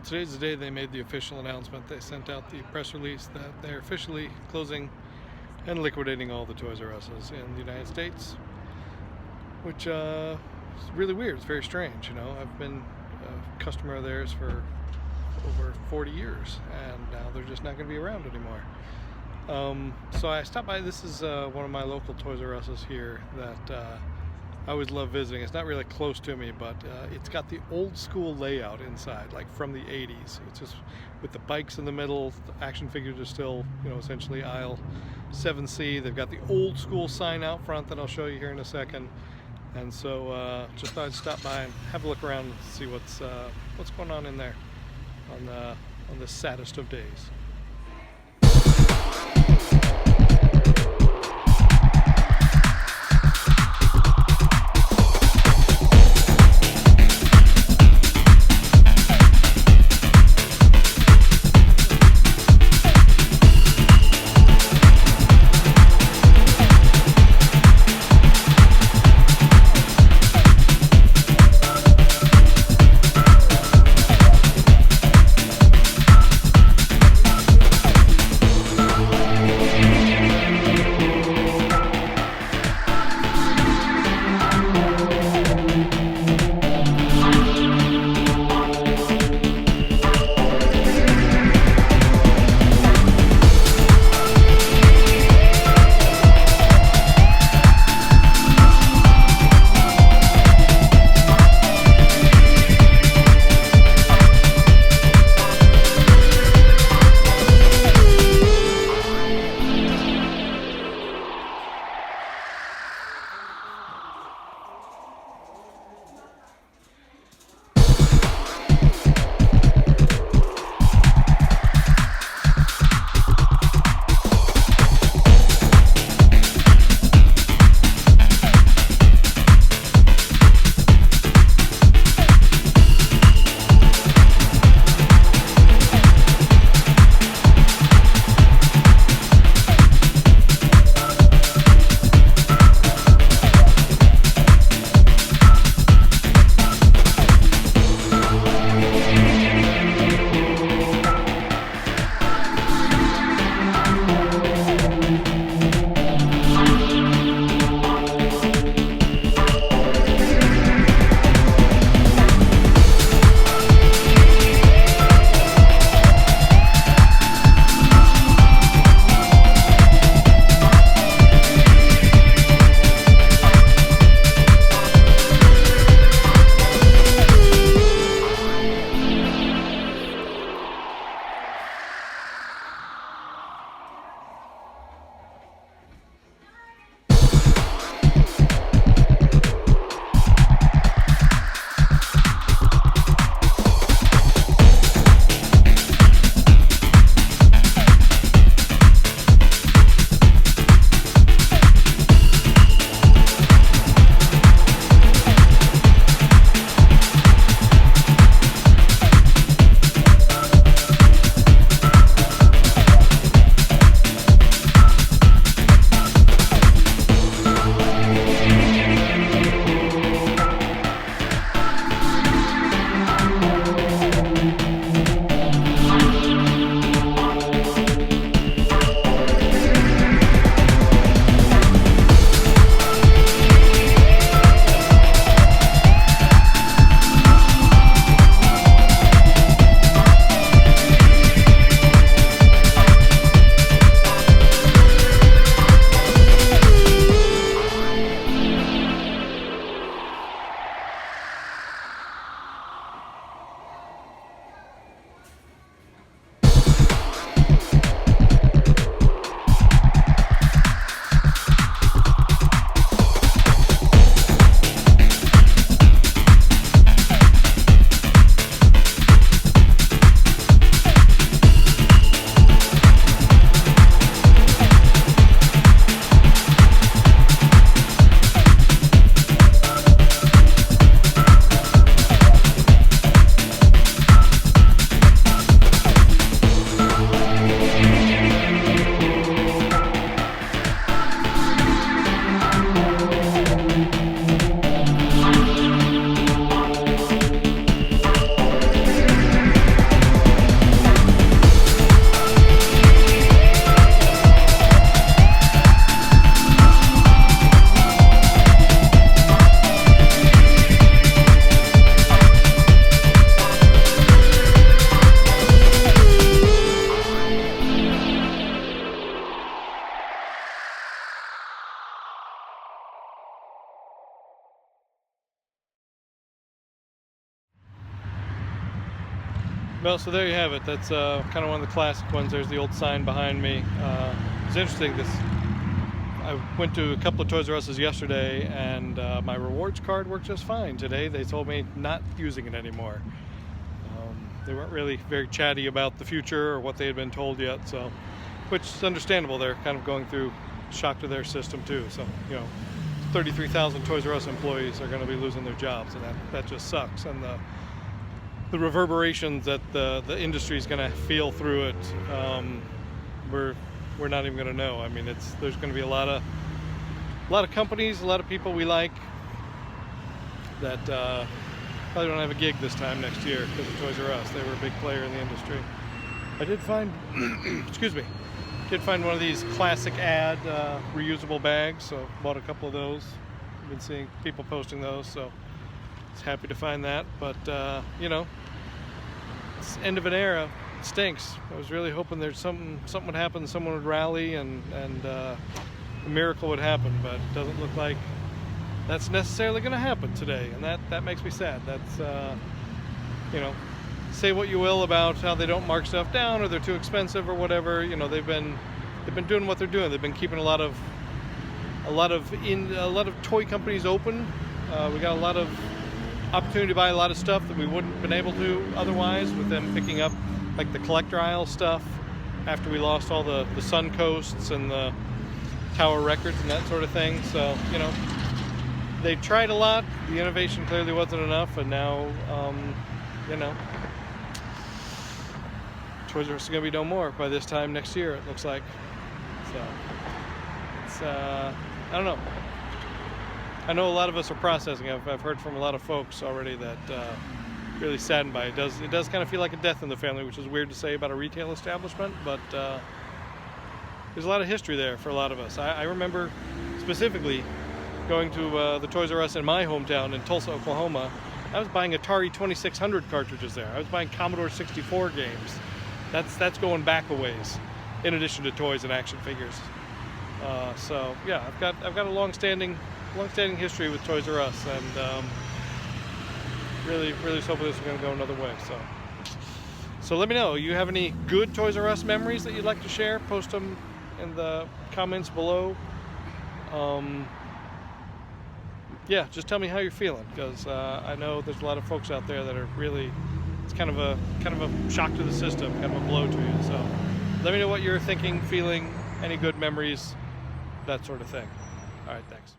today's the day they made the official announcement. They sent out the press release that they're officially closing and liquidating all the Toys R Us's in the United States, which is really weird. It's very strange, you know. I've been a customer of theirs for over 40 years, and now they're just not going to be around anymore. So I stopped by. This is one of my local Toys R Us's here that I always love visiting. It's not really close to me, but it's got the old school layout inside, like from the 80s. It's just with the bikes in the middle. The action figures are still, you know, essentially aisle 7C. They've got the old school sign out front that I'll show you here in a second. And so just thought I'd stop by and have a look around and see what's going on in there on this saddest of days. Well, so there you have it. That's kind of one of the classic ones. There's the old sign behind me. It's interesting. I went to a couple of Toys R Us's yesterday, and my rewards card worked just fine. Today, they told me not using it anymore. They weren't really very chatty about the future or what they had been told yet, so, which is understandable. They're kind of going through shock to their system too. So, 33,000 Toys R Us employees are going to be losing their jobs, and that just sucks. And the reverberations that the industry is going to feel through it, we're not even going to know. I mean, there's going to be a lot of companies, a lot of people we like that probably don't have a gig this time next year because of Toys R Us. They were a big player in the industry. I did find, one of these classic ad reusable bags, so bought a couple of those. I've been seeing people posting those, so I was happy to find that. But it's end of an era. It stinks. I was really hoping there's something would happen, someone would rally, and a miracle would happen, but it doesn't look like that's necessarily going to happen today, and that makes me sad. That's say what you will about how they don't mark stuff down or they're too expensive or whatever. They've been doing what they're doing. They've been keeping a lot of toy companies open. We got a lot of opportunity to buy a lot of stuff that we wouldn't have been able to otherwise, with them picking up like the collector aisle stuff after we lost all the Suncoasts and the Tower Records and that sort of thing. So they tried a lot. The innovation clearly wasn't enough, and now Toys R Us is going to be no more by this time next year, it looks like. So it's I don't know. I know a lot of us are processing. I've heard from a lot of folks already that really saddened by it. It does kind of feel like a death in the family, which is weird to say about a retail establishment, but there's a lot of history there for a lot of us. I remember specifically going to the Toys R Us in my hometown in Tulsa, Oklahoma. I was buying Atari 2600 cartridges there. I was buying Commodore 64 games. That's going back a ways, in addition to toys and action figures. So yeah, I've got a long-standing history with Toys R Us, and really hoping this is going to go another way. So let me know. You have any good Toys R Us memories that you'd like to share? Post them in the comments below. Yeah, just tell me how you're feeling, because I know there's a lot of folks out there that are really, it's kind of a shock to the system, kind of a blow to you. So let me know what you're thinking, feeling, any good memories, that sort of thing. All right, thanks.